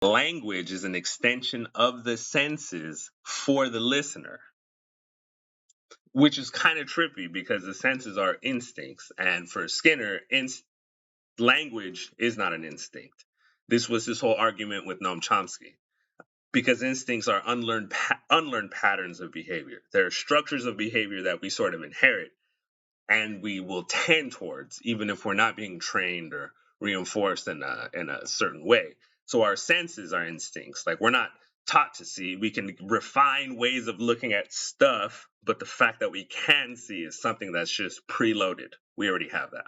Language is an extension of the senses for the listener, which is kind of trippy because the senses are instincts. And for Skinner, language is not an instinct. This was his whole argument with Noam Chomsky, because instincts are unlearned patterns of behavior. There are structures of behavior that we sort of inherit and we will tend towards, even if we're not being trained or reinforced in a certain way. So our senses are instincts. Like, we're not taught to see. We can refine ways of looking at stuff, but the fact that we can see is something that's just preloaded. We already have that.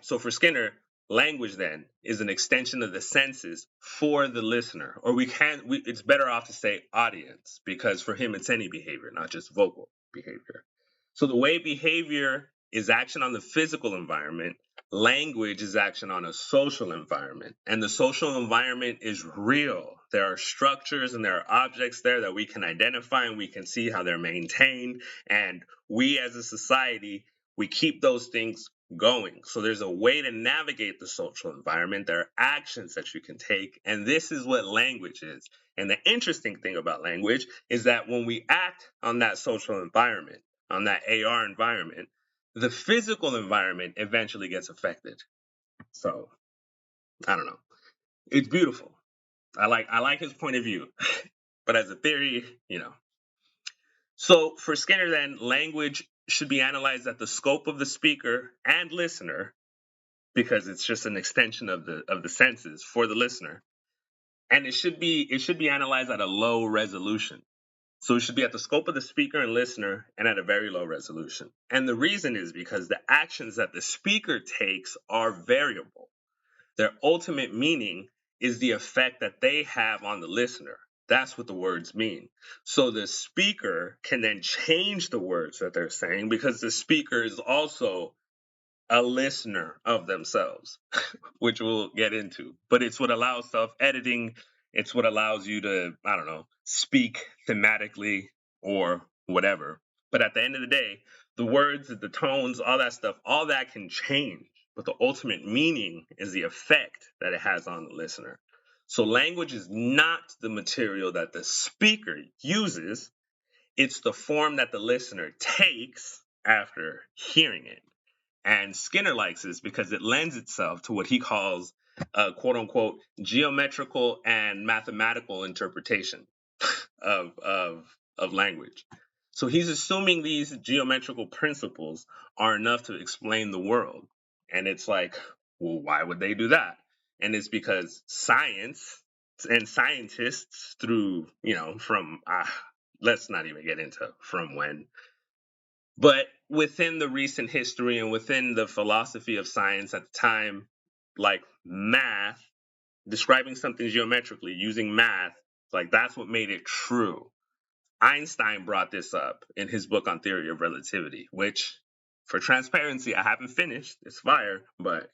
So for Skinner, language then is an extension of the senses for the listener, or it's better off to say audience, because for him it's any behavior, not just vocal behavior. So the way behavior is action on the physical environment, language is action on a social environment. And the social environment is real. There are structures and there are objects there that we can identify and we can see how they're maintained. And we as a society, we keep those things going. So there's a way to navigate the social environment. There are actions that you can take. And this is what language is. And the interesting thing about language is that when we act on that social environment, on that AR environment, the physical environment eventually gets affected. So I don't know. It's beautiful. I like his point of view, but as a theory, So for Skinner, then, language should be analyzed at the scope of the speaker and listener, because it's just an extension of the senses for the listener, and it should be analyzed at a low resolution. So it should be at the scope of the speaker and listener and at a very low resolution. And the reason is because the actions that the speaker takes are variable. Their ultimate meaning is the effect that they have on the listener. That's what the words mean. So the speaker can then change the words that they're saying, because the speaker is also a listener of themselves, which we'll get into. But it's what allows self-editing. It's what allows you to, I don't know, speak thematically or whatever. But at the end of the day, the words, the tones, all that stuff, all that can change. But the ultimate meaning is the effect that it has on the listener. So language is not the material that the speaker uses. It's the form that the listener takes after hearing it. And Skinner likes this because it lends itself to what he calls quote unquote geometrical and mathematical interpretation of language. So he's assuming these geometrical principles are enough to explain the world. And it's like, well, why would they do that? And it's because science and scientists through, from, let's not even get into from when, but within the recent history and within the philosophy of science at the time, like math, describing something geometrically using math, like that's what made it true. Einstein brought this up in his book on theory of relativity, which, for transparency, I haven't finished. It's fire, but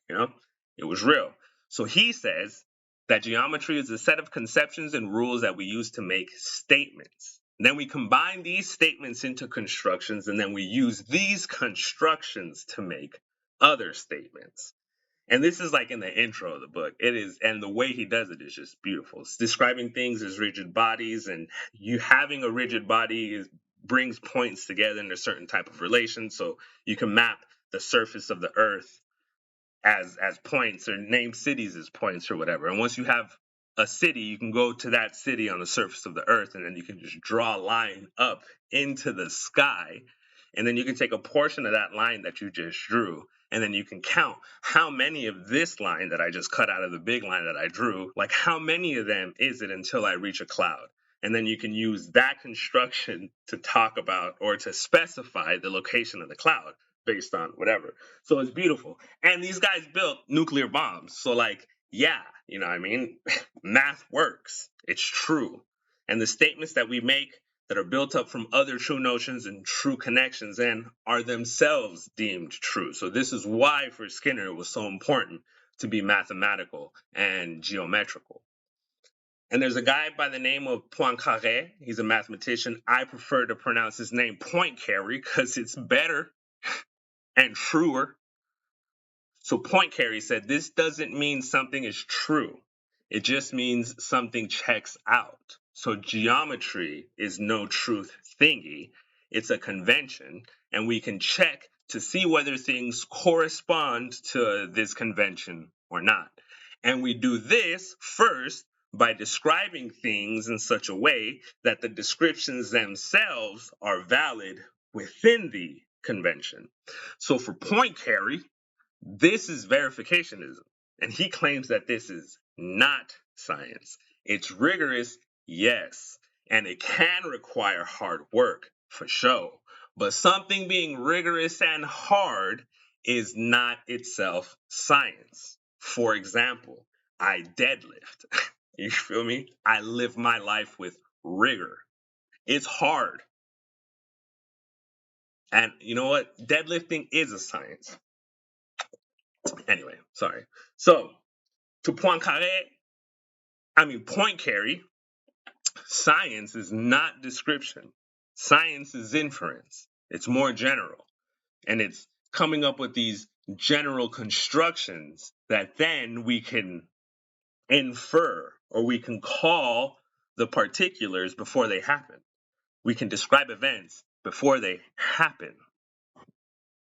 it was real. So he says that geometry is a set of conceptions and rules that we use to make statements. And then we combine these statements into constructions, and then we use these constructions to make other statements. And this is like in the intro of the book. It is, and the way he does it is just beautiful. It's describing things as rigid bodies, and you having a rigid body brings points together in a certain type of relation. So you can map the surface of the earth as points, or name cities as points or whatever. And once you have a city, you can go to that city on the surface of the earth, and then you can just draw a line up into the sky. And then you can take a portion of that line that you just drew, and then you can count how many of this line that I just cut out of the big line that I drew, like how many of them is it until I reach a cloud? And then you can use that construction to talk about or to specify the location of the cloud based on whatever. So it's beautiful. And these guys built nuclear bombs. So like, yeah, you know what I mean? Math works. It's true. And the statements that we make that are built up from other true notions and true connections and are themselves deemed true. So this is why for Skinner it was so important to be mathematical and geometrical. And there's a guy by the name of Poincare. He's a mathematician. I prefer to pronounce his name Poincare because it's better and truer. So Poincare said, this doesn't mean something is true. It just means something checks out. So geometry is no truth thingy. It's a convention, and we can check to see whether things correspond to this convention or not. And we do this first by describing things in such a way that the descriptions themselves are valid within the convention. So for Poincare, this is verificationism, and he claims that this is not science. It's rigorous, yes, and it can require hard work for sure. But something being rigorous and hard is not itself science. For example, I deadlift. You feel me? I live my life with rigor. It's hard. And you know what? Deadlifting is a science. Anyway, sorry. So, to Poincare, science is not description. Science is inference. It's more general. And it's coming up with these general constructions that then we can infer or we can call the particulars before they happen. We can describe events before they happen.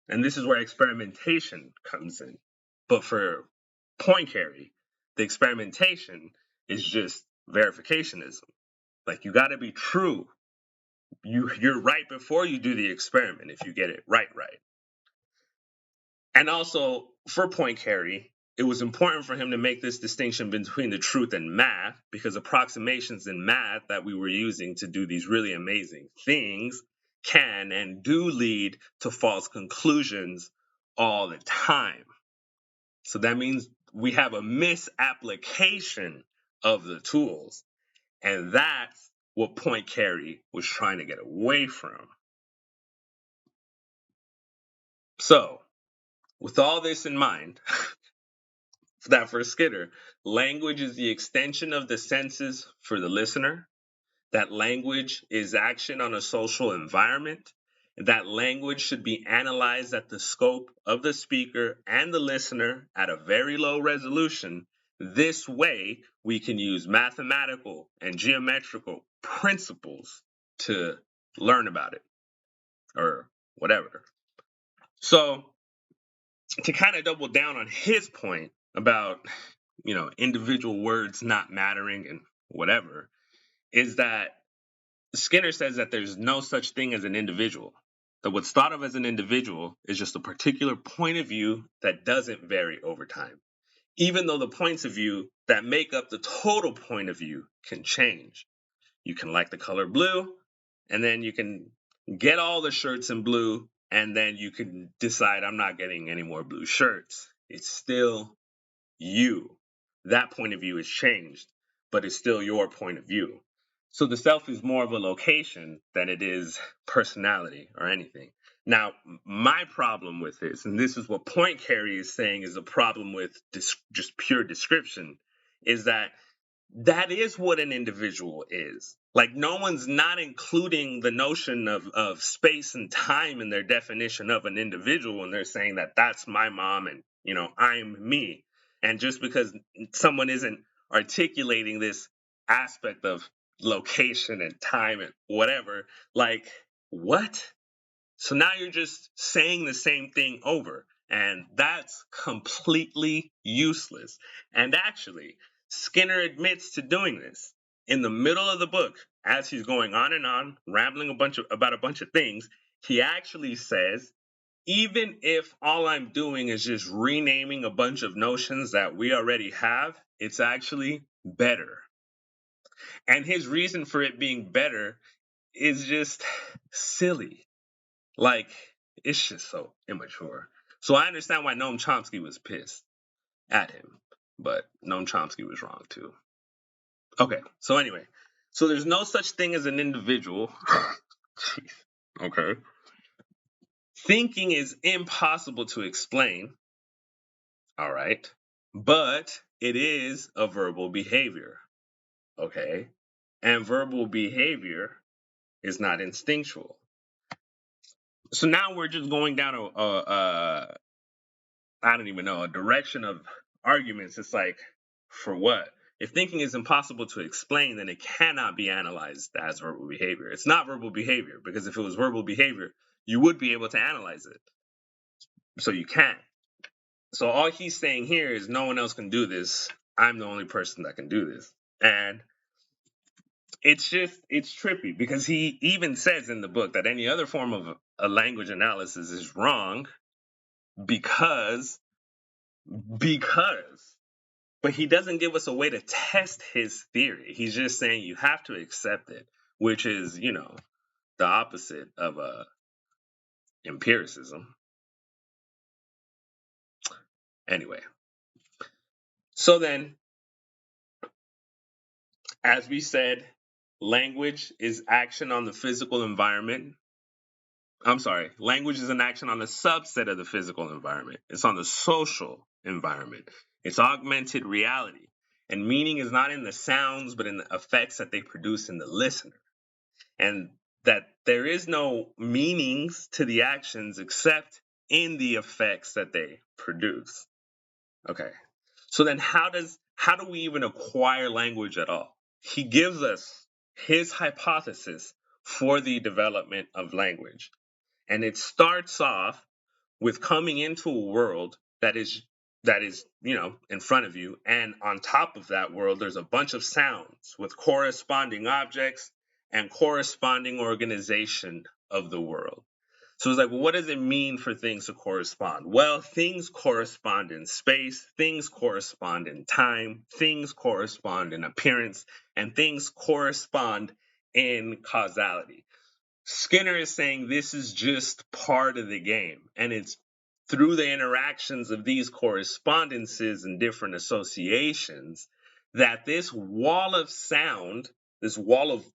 And this is where experimentation comes in. But for Poincare, the experimentation is just verificationism. Like, you got to be true. You're right before you do the experiment if you get it right. And also for Poincare, it was important for him to make this distinction between the truth and math, because approximations in math that we were using to do these really amazing things can and do lead to false conclusions all the time. So that means we have a misapplication of the tools. And that's what Poincare was trying to get away from. So, with all this in mind, that for Skinner, language is the extension of the senses for the listener, that language is action on a social environment, that language should be analyzed at the scope of the speaker and the listener at a very low resolution. This way, we can use mathematical and geometrical principles to learn about it or whatever. So, to kind of double down on his point about, individual words not mattering and whatever, is that Skinner says that there's no such thing as an individual. That what's thought of as an individual is just a particular point of view that doesn't vary over time, even though the points of view that make up the total point of view can change. You can like the color blue, and then you can get all the shirts in blue, and then you can decide, I'm not getting any more blue shirts. It's still you. That point of view is changed, but it's still your point of view. So the self is more of a location than it is personality or anything. Now, my problem with this, and this is what Poincare is saying is a problem with just pure description, is that is what an individual is. Like, no one's not including the notion of space and time in their definition of an individual, and they're saying that that's my mom and, I'm me. And just because someone isn't articulating this aspect of location and time and whatever, like, what? So now you're just saying the same thing over, and that's completely useless. And actually, Skinner admits to doing this. In the middle of the book, as he's going on and on, rambling about a bunch of things, he actually says, even if all I'm doing is just renaming a bunch of notions that we already have, it's actually better. And his reason for it being better is just silly. Like, it's just so immature. So I understand why Noam Chomsky was pissed at him, but Noam Chomsky was wrong too. Okay, so anyway, so there's no such thing as an individual. Jeez. Okay. Thinking is impossible to explain. All right. But it is a verbal behavior. Okay. And verbal behavior is not instinctual. So now we're just going down I don't even know, a direction of arguments. It's like, for what? if thinking is impossible to explain, then it cannot be analyzed as verbal behavior. It's not verbal behavior, because if it was verbal behavior, you would be able to analyze it. So you can't. So all he's saying here is no one else can do this. I'm the only person that can do this. And it's trippy, because he even says in the book that any other form of a language analysis is wrong because, but he doesn't give us a way to test his theory. He's just saying you have to accept it, which is, the opposite of empiricism. Anyway, so then, as we said, language is action on the physical environment. I'm sorry, language is an action on a subset of the physical environment. It's on the social environment. It's augmented reality. And meaning is not in the sounds, but in the effects that they produce in the listener. And that there is no meanings to the actions except in the effects that they produce. Okay. So then how do we even acquire language at all? He gives us his hypothesis for the development of language. And it starts off with coming into a world that is in front of you, and on top of that world there's a bunch of sounds with corresponding objects and corresponding organization of the world. So it's like, well, what does it mean for things to correspond? Well, things correspond in space, things correspond in time, things correspond in appearance, and things correspond in causality. Skinner is saying this is just part of the game, and it's through the interactions of these correspondences and different associations that this wall of sound, this wall of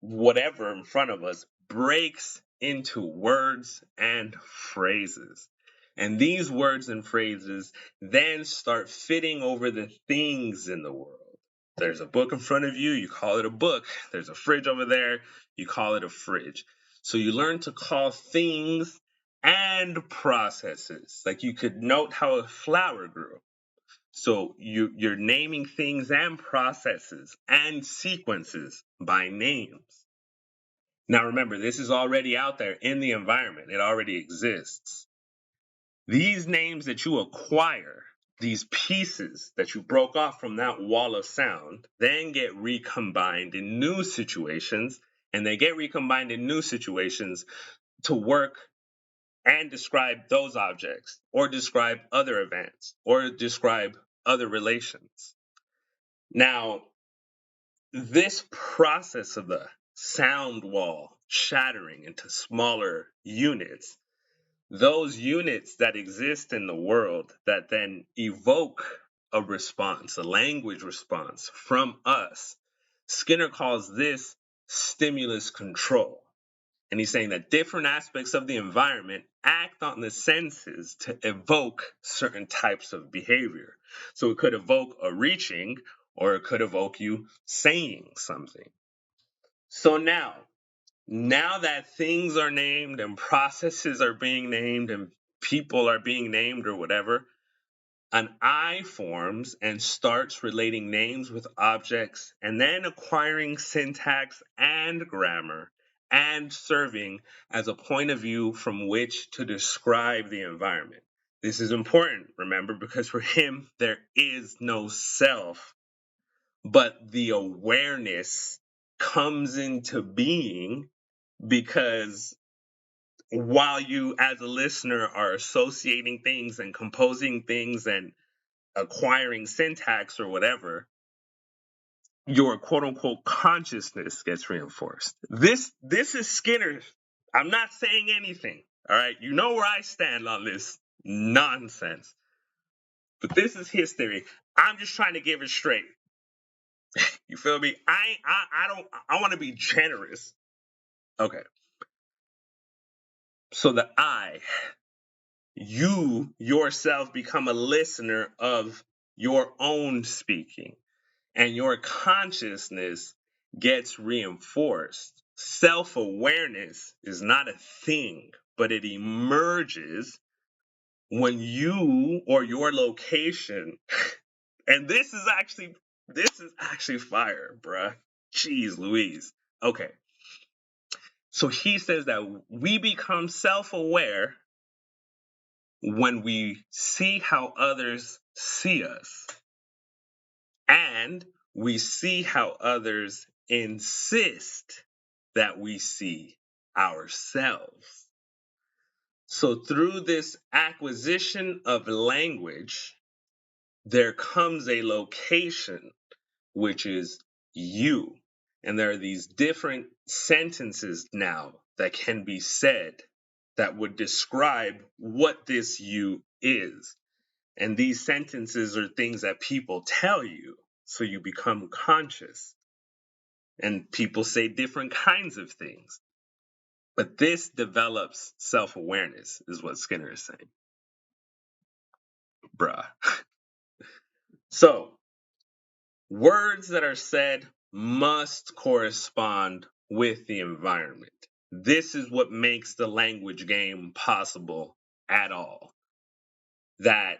whatever in front of us, breaks into words and phrases. And these words and phrases then start fitting over the things in the world. There's a book in front of you, you call it a book. There's a fridge over there, you call it a fridge. So you learn to call things and processes. Like you could note how a flower grew. So you're naming things and processes and sequences by names. Now remember, this is already out there in the environment. It already exists. These names that you acquire, these pieces that you broke off from that wall of sound, then get recombined in new situations, and they get recombined in new situations to work and describe those objects, or describe other events, or describe other relations. Now, this process of the sound wall shattering into smaller units, those units that exist in the world that then evoke a response, a language response from us, Skinner calls this stimulus control. And he's saying that different aspects of the environment act on the senses to evoke certain types of behavior. So it could evoke a reaching, or it could evoke you saying something. So now that things are named and processes are being named and people are being named or whatever, an I forms and starts relating names with objects and then acquiring syntax and grammar and serving as a point of view from which to describe the environment. This is important, remember, because for him, there is no self, but the awareness comes into being because while you, as a listener, are associating things and composing things and acquiring syntax or whatever, your quote unquote consciousness gets reinforced. This is Skinner. I'm not saying anything. All right. You know where I stand on this nonsense. But this is his theory. I'm just trying to give it straight. You feel me? I want to be generous. Okay. So the you yourself become a listener of your own speaking, and your consciousness gets reinforced. Self-awareness is not a thing, but it emerges when you or your location, and this is actually This is actually fire, bruh. Jeez Louise. Okay. So he says that we become self-aware when we see how others see us, and we see how others insist that we see ourselves. So through this acquisition of language, there comes a location, which is you. And there are these different sentences now that can be said that would describe what this you is. And these sentences are things that people tell you, so you become conscious. And people say different kinds of things. But this develops self awareness, is what Skinner is saying. Bruh. So, words that are said must correspond with the environment. This is what makes the language game possible at all. That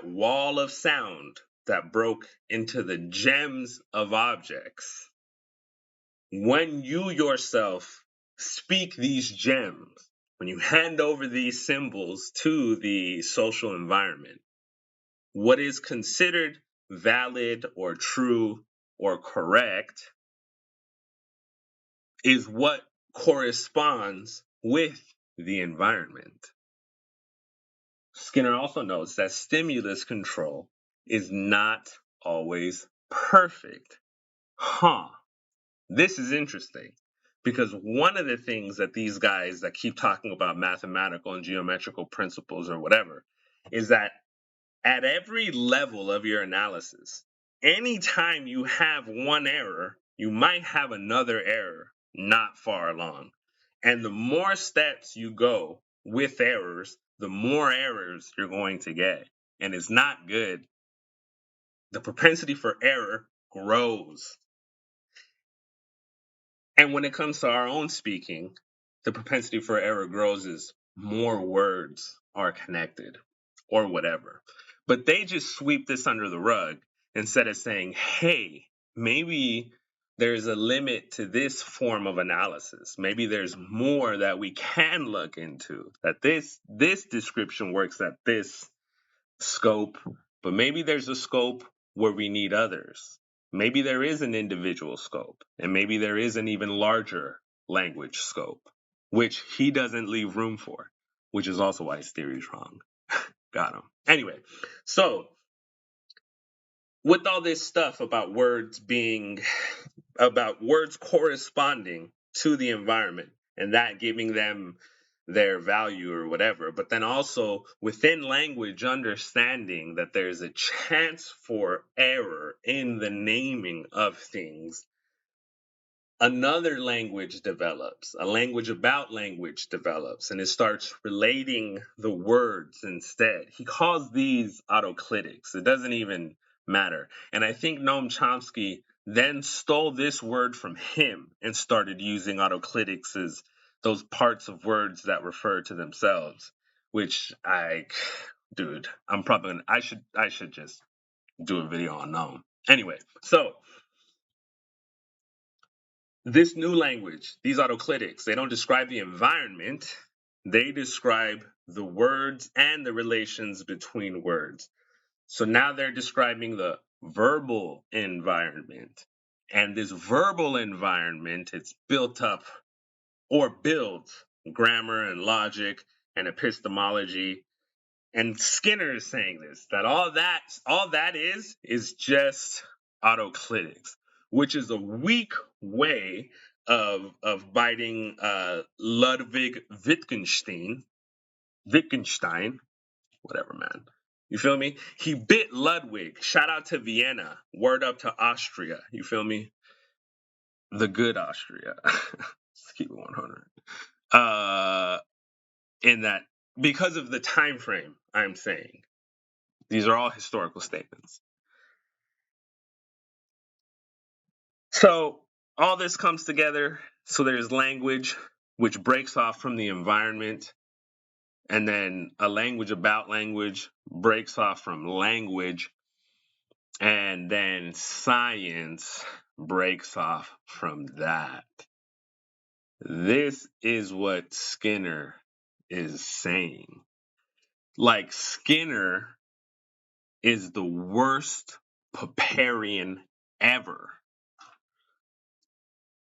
wall of sound that broke into the gems of objects, when you yourself speak these gems, when you hand over these symbols to the social environment, what is considered valid or true or correct is what corresponds with the environment. Skinner also notes that stimulus control is not always perfect. This is interesting because one of the things that these guys that keep talking about mathematical and geometrical principles or whatever is that at every level of your analysis, anytime you have one error, you might have another error not far along. And the more steps you go with errors, the more errors you're going to get. And it's not good. The propensity for error grows. And when it comes to our own speaking, the propensity for error grows as more words are connected or whatever. But they just sweep this under the rug instead of saying, hey, maybe there's a limit to this form of analysis. Maybe there's more that we can look into, that this description works at this scope, but maybe there's a scope where we need others. Maybe there is an individual scope, and maybe there is an even larger language scope, which he doesn't leave room for, which is also why his theory is wrong. Got him. Anyway, so with all this stuff about words corresponding to the environment and that giving them their value or whatever, but then also within language understanding that there's a chance for error in the naming of things, another language develops, a language about language develops, and it starts relating the words instead. He calls these autoclitics. It doesn't even matter. And I think Noam Chomsky then stole this word from him and started using autoclitics as those parts of words that refer to themselves, which dude, I should just do a video on Noam. Anyway, so this new language, these autoclitics, they don't describe the environment, they describe the words and the relations between words. So now they're describing the verbal environment. And this verbal environment, it's built up or builds grammar and logic and epistemology. And Skinner is saying this, that all that is just autoclitics, which is a weak way of biting Ludwig Wittgenstein, whatever, man. You feel me? He bit Ludwig. Shout out to Vienna. Word up to Austria. You feel me? The good Austria. Let's keep it 100. In that, because of the time frame, I'm saying. These are all historical statements. So all this comes together. So there's language, which breaks off from the environment. And then a language about language breaks off from language. And then science breaks off from that. This is what Skinner is saying. Like, Skinner is the worst Popperian ever.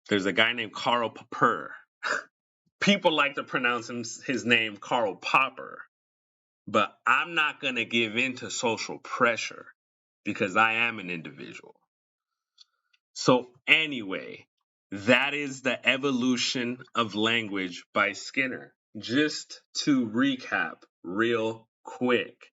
There's a guy named Karl Popper. People like to pronounce his name Karl Popper, but I'm not going to give in to social pressure because I am an individual. So anyway, that is the evolution of language by Skinner. Just to recap real quick,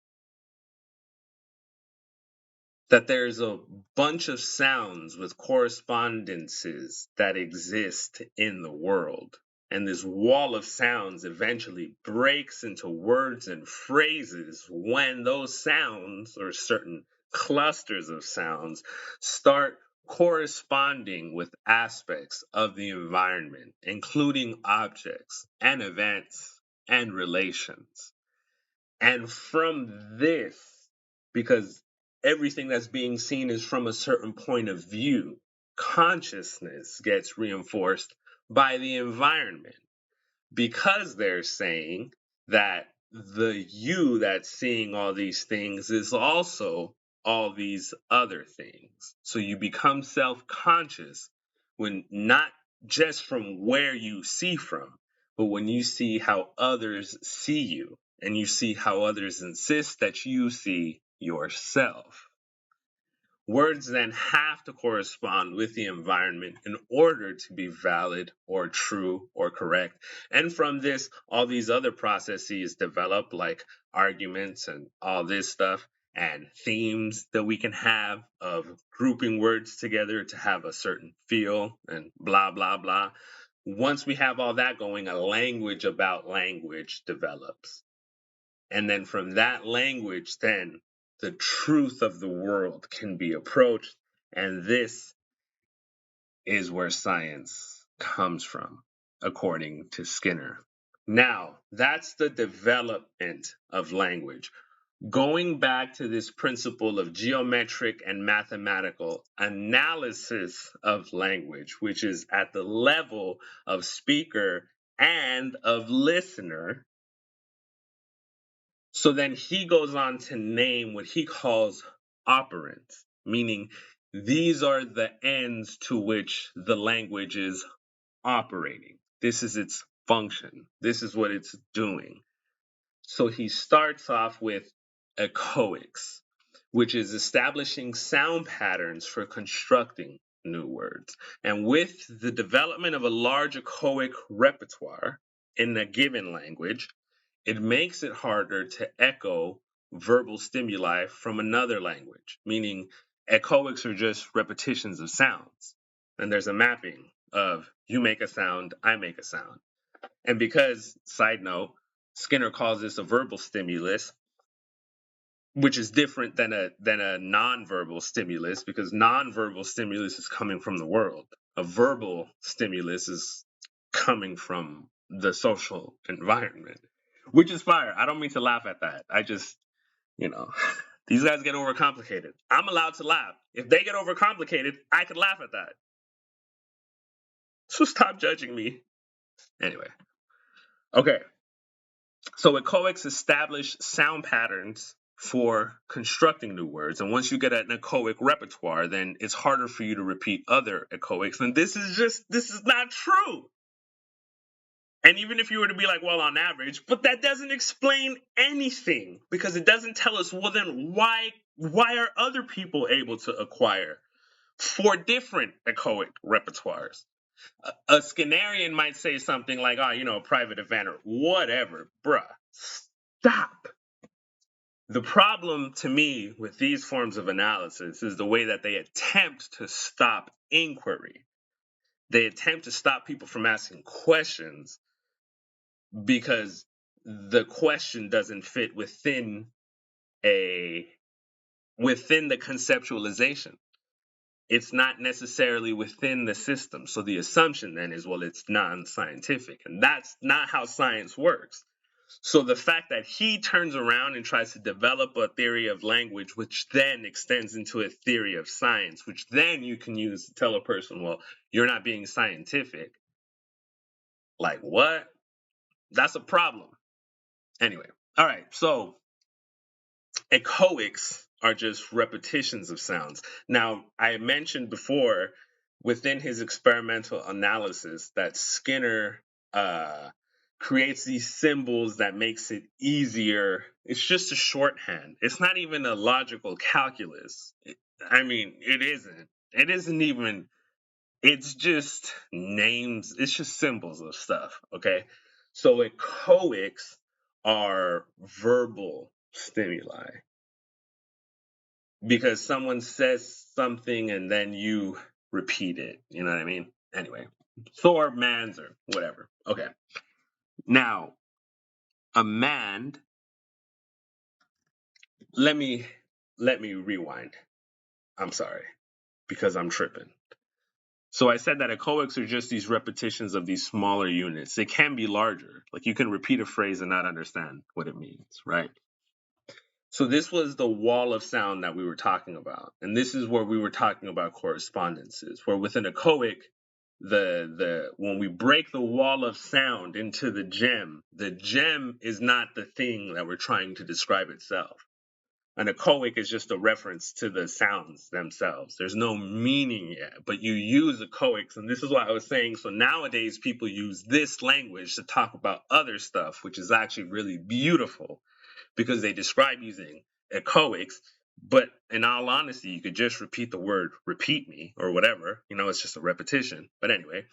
that there's a bunch of sounds with correspondences that exist in the world. And this wall of sounds eventually breaks into words and phrases when those sounds, or certain clusters of sounds, start corresponding with aspects of the environment, including objects and events and relations. And from this, because everything that's being seen is from a certain point of view, consciousness gets reinforced by the environment, because they're saying that the you that's seeing all these things is also all these other things. So you become self-conscious when not just from where you see from, but when you see how others see you and you see how others insist that you see yourself. Words then have to correspond with the environment in order to be valid or true or correct. And from this, all these other processes develop, like arguments and all this stuff, and themes that we can have of grouping words together to have a certain feel and blah, blah, blah. Once we have all that going, a language about language develops. And then from that language, then the truth of the world can be approached. And this is where science comes from, according to Skinner. Now, that's the development of language. Going back to this principle of geometric and mathematical analysis of language, which is at the level of speaker and of listener. So then he goes on to name what he calls operands, meaning these are the ends to which the language is operating. This is its function. This is what it's doing. So he starts off with a coex, which is establishing sound patterns for constructing new words. And with the development of a large echoic repertoire in a given language, it makes it harder to echo verbal stimuli from another language, meaning echoics are just repetitions of sounds. And there's a mapping of you make a sound, I make a sound. And because, side note, Skinner calls this a verbal stimulus, which is different than a nonverbal stimulus, because nonverbal stimulus is coming from the world. A verbal stimulus is coming from the social environment, which is fire. I don't mean to laugh at that. I just, these guys get overcomplicated. I'm allowed to laugh. If they get overcomplicated, I could laugh at that. So stop judging me. Anyway. Okay. So echoics establish sound patterns for constructing new words. And once you get an echoic repertoire, then it's harder for you to repeat other echoics. And this is not true. And even if you were to be like, well, on average, but that doesn't explain anything, because it doesn't tell us, well, then why are other people able to acquire 4 different echoic repertoires? A Skinnerian might say something like, private event or whatever. Bruh, stop. The problem to me with these forms of analysis is the way that they attempt to stop inquiry. They attempt to stop people from asking questions because the question doesn't fit within the conceptualization. It's not necessarily within the system. So the assumption then is, well, it's non-scientific. And that's not how science works. So the fact that he turns around and tries to develop a theory of language, which then extends into a theory of science, which then you can use to tell a person, well, you're not being scientific. Like, what? That's a problem. Anyway, all right, so echoics are just repetitions of sounds. Now, I mentioned before within his experimental analysis that Skinner creates these symbols that makes it easier. It's just a shorthand. It's not even a logical calculus. I mean, it isn't. It isn't even. It's just names. It's just symbols of stuff. Okay. So echoics are verbal stimuli because someone says something and then you repeat it. You know what I mean? Anyway, so are mans or whatever. Okay. Now, a man. Let me rewind. I'm sorry because I'm tripping. So I said that echoics are just these repetitions of these smaller units. They can be larger. Like you can repeat a phrase and not understand what it means, right? So this was the wall of sound that we were talking about. And this is where we were talking about correspondences, where within echoic, the when we break the wall of sound into the gem is not the thing that we're trying to describe itself. An echoic is just a reference to the sounds themselves. There's no meaning yet, but you use echoics. And this is what I was saying. So nowadays, people use this language to talk about other stuff, which is actually really beautiful because they describe using echoics. But in all honesty, you could just repeat the word repeat me or whatever. You know, it's just a repetition. But anyway,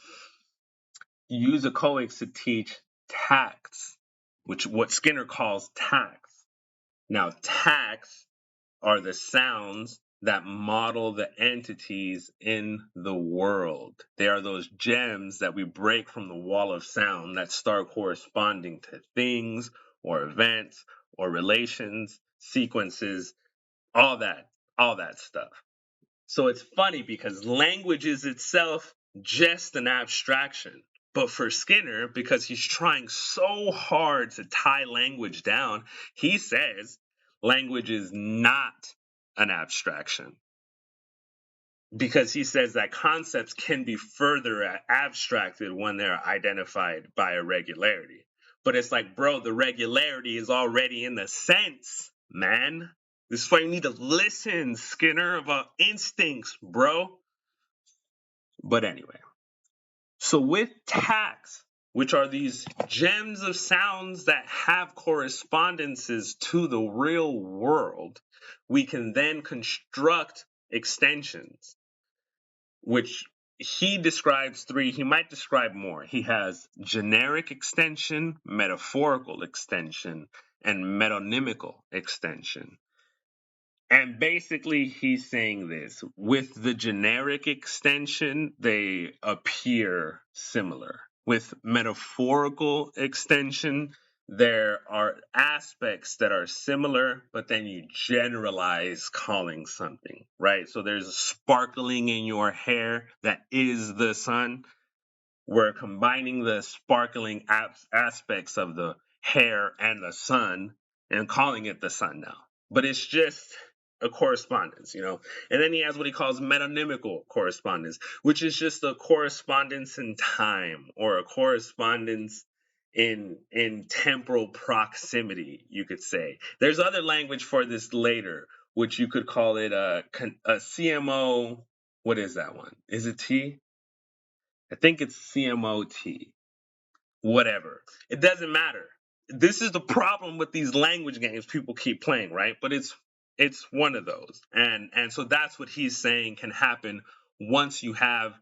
you use echoics to teach tacts, which what Skinner calls tacts. Now, tacts are the sounds that model the entities in the world. They are those gems that we break from the wall of sound that start corresponding to things or events or relations, sequences, all that stuff. So it's funny because language is itself just an abstraction. But for Skinner, because he's trying so hard to tie language down, he says language is not an abstraction. Because he says that concepts can be further abstracted when they're identified by a regularity. But it's like, bro, the regularity is already in the sense, man. This is why you need to listen, Skinner, about instincts, bro. But anyway, so with tacts, which are these gems of sounds that have correspondences to the real world, we can then construct extensions, which he describes three. He might describe more. He has generic extension, metaphorical extension, and metonymical extension. And basically, he's saying this with the generic extension, they appear similar. With metaphorical extension, there are aspects that are similar, but then you generalize calling something, right? So there's a sparkling in your hair that is the sun. We're combining the sparkling aspects of the hair and the sun and calling it the sun now. But it's just a correspondence, you know. And then he has what he calls metonymical correspondence, which is just a correspondence in time or a correspondence in temporal proximity, you could say. There's other language for this later, which you could call it a CMO. What is that one? Is it T? I think it's CMOT. Whatever. It doesn't matter. This is the problem with these language games people keep playing, right? But it's one of those. And so that's what he's saying can happen once you have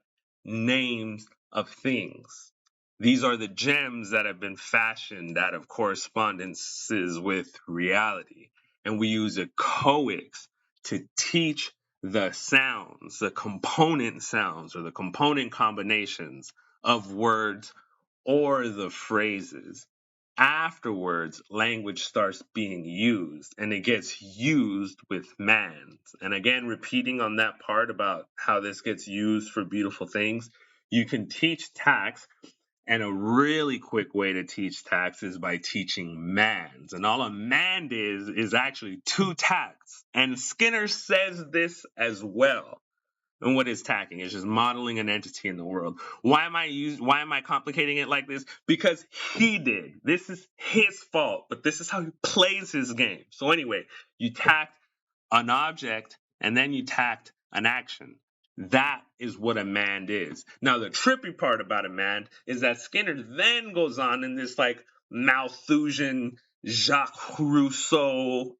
names of things. These are the gems that have been fashioned out of correspondences with reality. And we use echoics to teach the sounds, the component sounds or the component combinations of words or the phrases. Afterwards, language starts being used and it gets used with mans. And again, repeating on that part about how this gets used for beautiful things, you can teach tax And a really quick way to teach tax is by teaching mands. And all a mand is actually two tacts. And Skinner says this as well. And what is tacking? It's just modeling an entity in the world. Why am I complicating it like this? Because he did. This is his fault, but this is how he plays his game. So anyway, you tact an object and then you tact an action. That is what a mand is. Now, the trippy part about a mand is that Skinner then goes on in this like Malthusian Jacques Rousseau,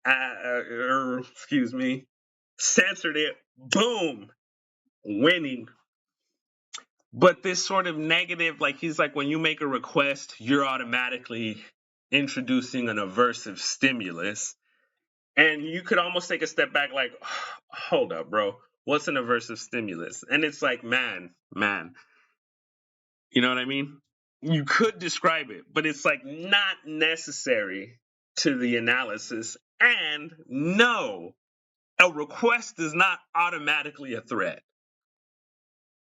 censored it, boom, winning. But this sort of negative, like he's like, when you make a request, you're automatically introducing an aversive stimulus. And you could almost take a step back, like, hold up, bro. What's an aversive stimulus? And it's like, man, you know what I mean? You could describe it, but it's like not necessary to the analysis. And no, a request is not automatically a threat.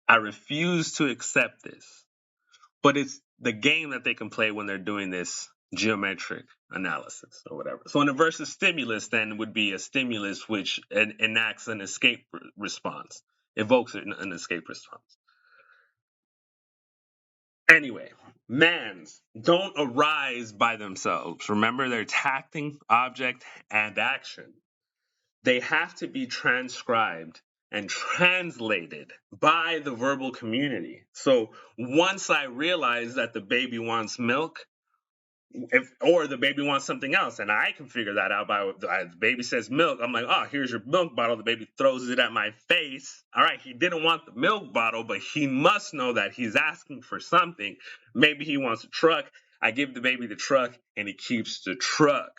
I refuse to accept this. But it's the game that they can play when they're doing this geometric analysis or whatever. So an aversive stimulus then would be a stimulus which enacts an escape response, evokes an escape response. Anyway, mands don't arise by themselves. Remember, they're tacting object and action. They have to be transcribed and translated by the verbal community. So once I realize that the baby wants milk, or the baby wants something else, and I can figure that out by the baby says milk. I'm like, oh, here's your milk bottle. The baby throws it at my face. All right, he didn't want the milk bottle, but he must know that he's asking for something. Maybe he wants a truck. I give the baby the truck, and he keeps the truck.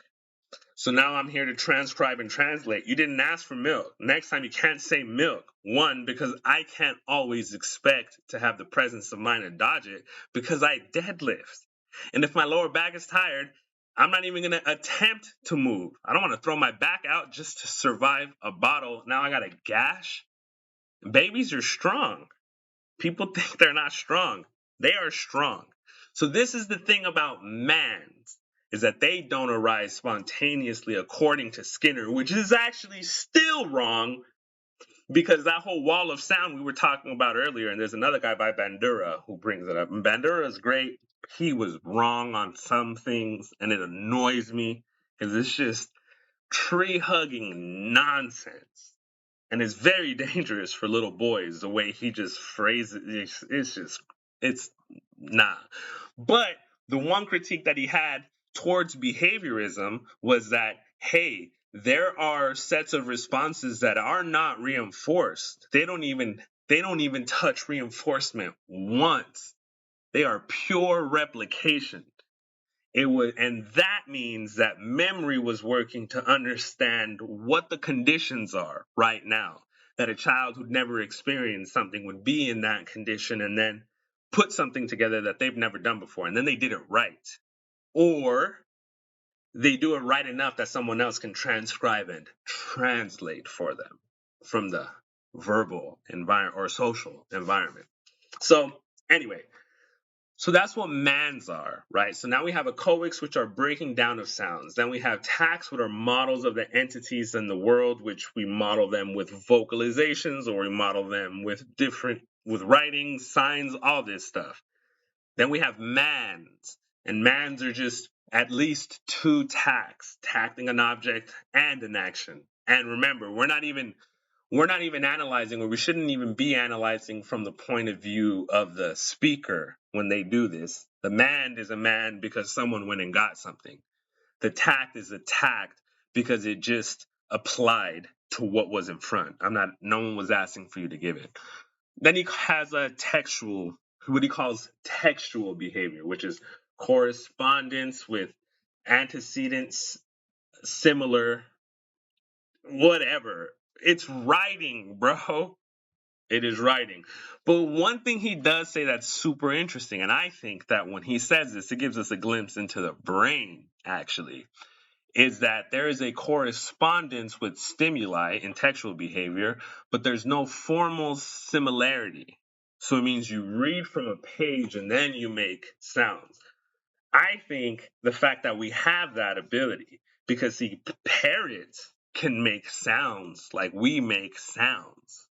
So now I'm here to transcribe and translate. You didn't ask for milk. Next time you can't say milk. One, because I can't always expect to have the presence of mind to dodge it because I deadlift. And if my lower back is tired, I'm not even going to attempt to move. I don't want to throw my back out just to survive a bottle. Now I got a gash. Babies are strong. People think they're not strong. They are strong. So this is the thing about mans, is that they don't arise spontaneously according to Skinner, which is actually still wrong because that whole wall of sound we were talking about earlier, and there's another guy by Bandura who brings it up. And Bandura is great. He was wrong on some things, and it annoys me because it's just tree-hugging nonsense. And it's very dangerous for little boys, the way he just phrases it. It's nah. But the one critique that he had towards behaviorism was that, hey, there are sets of responses that are not reinforced. They don't even touch reinforcement once. They are pure replication. And that means that memory was working to understand what the conditions are right now. That a child who'd never experienced something would be in that condition and then put something together that they've never done before. And then they did it right. Or they do it right enough that someone else can transcribe and translate for them from the verbal environment or social environment. So, anyway, so that's what mans are, right? So now we have a coex, which are breaking down of sounds. Then we have tacts, which are models of the entities in the world, which we model them with vocalizations, or we model them with writing, signs, all this stuff. Then we have mans, and mans are just at least two tacts, tacting an object and an action. And remember, we're not even analyzing, or we shouldn't even be analyzing from the point of view of the speaker when they do this. The man is a man because someone went and got something. The tact is a tact because it just applied to what was in front. No one was asking for you to give it. Then he has what he calls textual behavior, which is correspondence with antecedents, similar, whatever. It's writing, bro. It is writing. But one thing he does say that's super interesting, and I think that when he says this, it gives us a glimpse into the brain, actually, is that there is a correspondence with stimuli in textual behavior, but there's no formal similarity. So it means you read from a page and then you make sounds. I think the fact that we have that ability, because see, parrots can make sounds like we make sounds,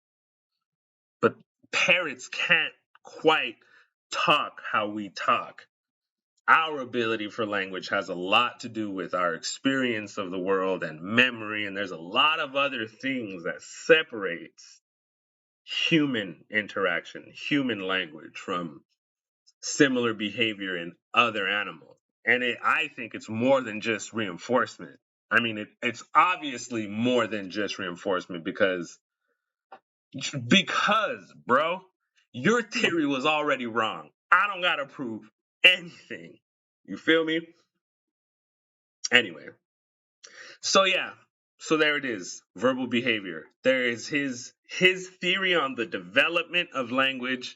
but parrots can't quite talk how we talk. Our ability for language has a lot to do with our experience of the world and memory, and there's a lot of other things that separates human interaction, human language from similar behavior in other animals. And I think it's more than just reinforcement. I mean, it's obviously more than just reinforcement because, bro, your theory was already wrong. I don't got to prove anything. You feel me? Anyway, so yeah, so there it is, verbal behavior. There is his theory on the development of language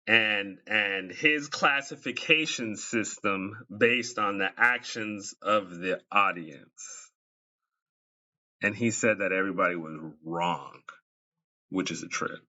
and his classification system based on the actions of the audience. And he said that everybody was wrong, which is a trip.